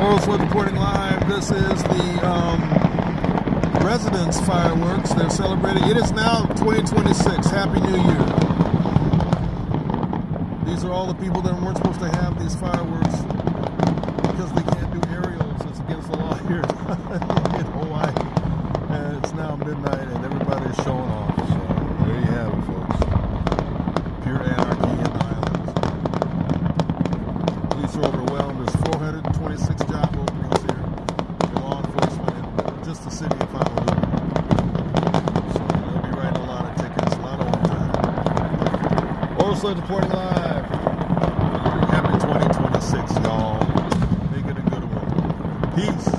Also reporting live, this is the residence fireworks. They're celebrating. It is now 2026. Happy New Year. These are all the people that weren't supposed to have these fireworks because they can't do aerials. It's against the law here in Hawaii. And it's now midnight and everybody's showing off. So there you have it, folks. Pure anarchy in the islands. Police are overwhelmed. There's 426 job openings here for law enforcement in just the city of Honolulu. So they'll be writing a lot of tickets, a lot of overtime. Also reporting live. Happy 2026, y'all. Make it a good one. Peace.